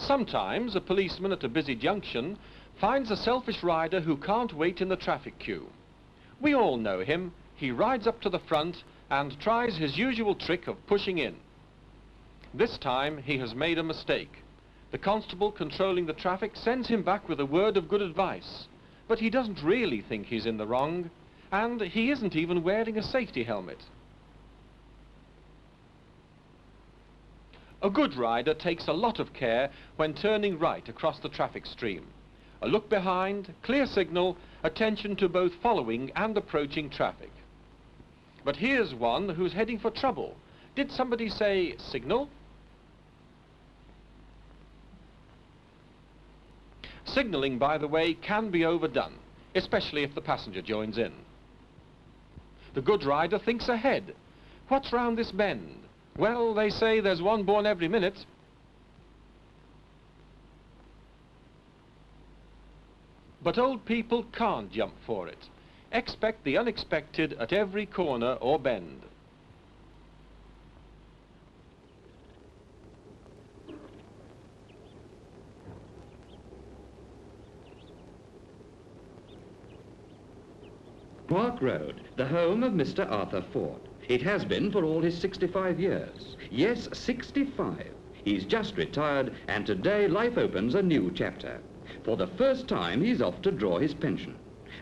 Sometimes a policeman at a busy junction finds a selfish rider who can't wait in the traffic queue. We all know him. He rides up to the front and tries his usual trick of pushing in. This time he has made a mistake. The constable controlling the traffic sends him back with a word of good advice, but he doesn't really think he's in the wrong, and he isn't even wearing a safety helmet. A good rider takes a lot of care when turning right across the traffic stream. A look behind, clear signal, attention to both following and approaching traffic. But here's one who's heading for trouble. Did somebody say signal? Signalling, by the way, can be overdone, especially if the passenger joins in. The good rider thinks ahead. What's round this bend? Well, they say there's one born every minute. But old people can't jump for it. Expect the unexpected at every corner or bend. Park Road, the home of Mr. Arthur Ford. It has been for all his 65 years. Yes, 65. He's just retired, and today life opens a new chapter. For the first time, he's off to draw his pension.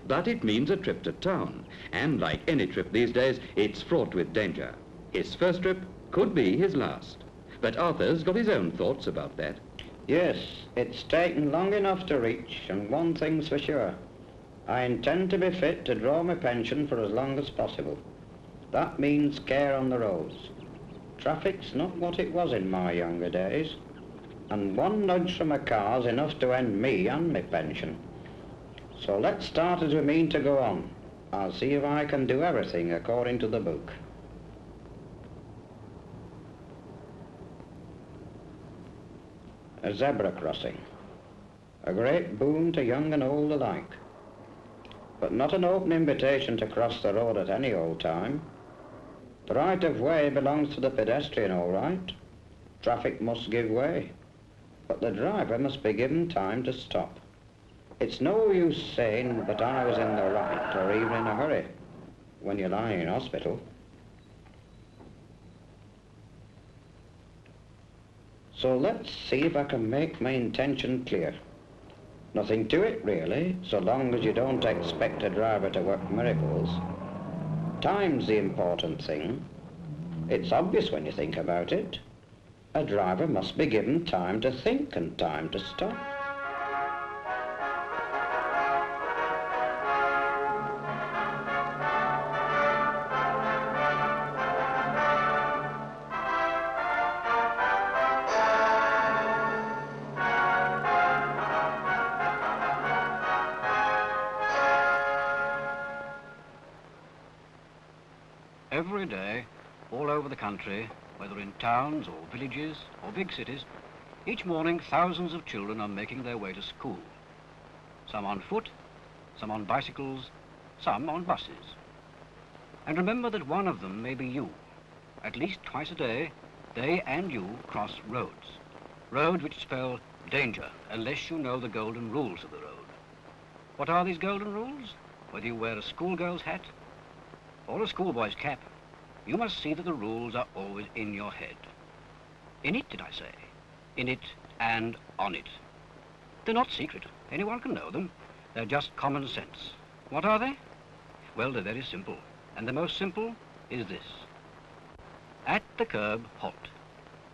But it means a trip to town, and like any trip these days, it's fraught with danger. His first trip could be his last. But Arthur's got his own thoughts about that. Yes, it's taken long enough to reach, and one thing's for sure. I intend to be fit to draw my pension for as long as possible. That means care on the roads. Traffic's not what it was in my younger days, and one nudge from a car's enough to end me and my pension. So let's start as we mean to go on. I'll see if I can do everything according to the book. A zebra crossing. A great boon to young and old alike. But not an open invitation to cross the road at any old time. The right of way belongs to the pedestrian, all right. Traffic must give way, but the driver must be given time to stop. It's no use saying that I was in the right or even in a hurry when you're lying in hospital. So let's see if I can make my intention clear. Nothing to it, really, so long as you don't expect a driver to work miracles. Time's the important thing. It's obvious when you think about it. A driver must be given time to think and time to stop. Every day, all over the country, whether in towns or villages or big cities, each morning thousands of children are making their way to school. Some on foot, some on bicycles, some on buses. And remember that one of them may be you. At least twice a day, they and you cross roads. Roads which spell danger unless you know the golden rules of the road. What are these golden rules? Whether you wear a schoolgirl's hat or a schoolboy's cap, you must see that the rules are always in your head. In it, did I say? In it and on it. They're not secret. Anyone can know them. They're just common sense. What are they? Well, they're very simple. And the most simple is this. At the curb, halt.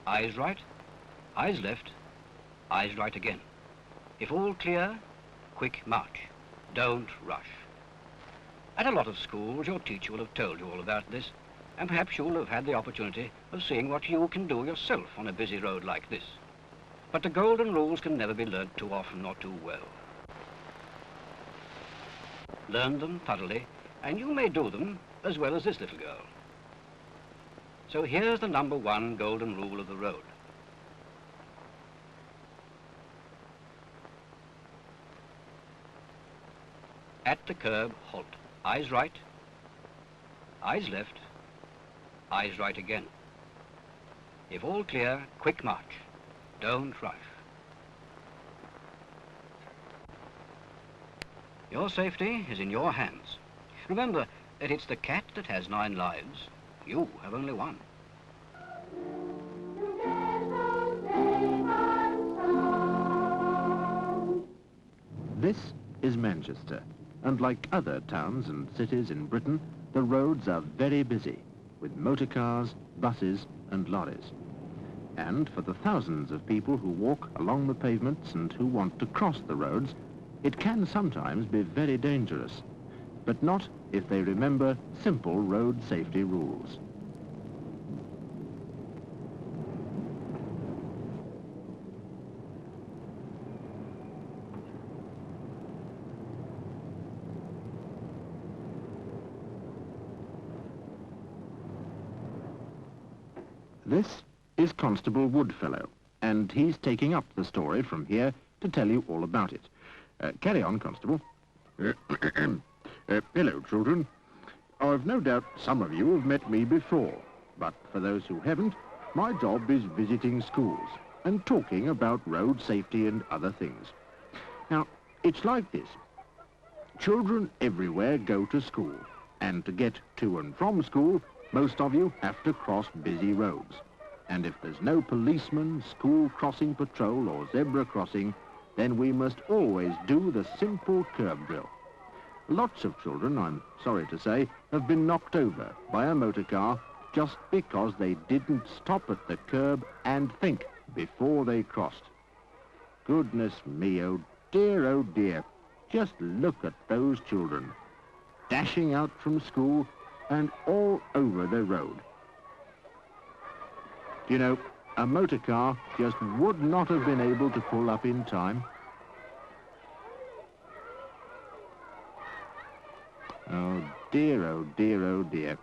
Eyes right, eyes left, eyes right again. If all clear, quick march. Don't rush. At a lot of schools, your teacher will have told you all about this, and perhaps you'll have had the opportunity of seeing what you can do yourself on a busy road like this. But the golden rules can never be learnt too often or too well. Learn them thoroughly, and you may do them as well as this little girl. So here's the number one golden rule of the road. At the curb, halt. Eyes right, eyes left, eyes right again. If all clear, quick march. Don't rush. Your safety is in your hands. Remember that it's the cat that has 9 lives. You have only 1. This is Manchester, and like other towns and cities in Britain, the roads are very busy, with motor cars, buses and lorries. And for the thousands of people who walk along the pavements and who want to cross the roads, it can sometimes be very dangerous, but not if they remember simple road safety rules. This is Constable Woodfellow, and he's taking up the story from here to tell you all about it. Carry on, Constable. Hello, children. I've no doubt some of you have met me before, but for those who haven't, my job is visiting schools and talking about road safety and other things. Now, it's like this. Children everywhere go to school, and to get to and from school, most of you have to cross busy roads. And if there's no policeman, school crossing patrol or zebra crossing, then we must always do the simple curb drill. Lots of children, I'm sorry to say, have been knocked over by a motor car just because they didn't stop at the curb and think before they crossed. Goodness me, oh dear, just look at those children, dashing out from school and all over the road. You know, a motor car just would not have been able to pull up in time. Oh dear, oh dear, oh dear.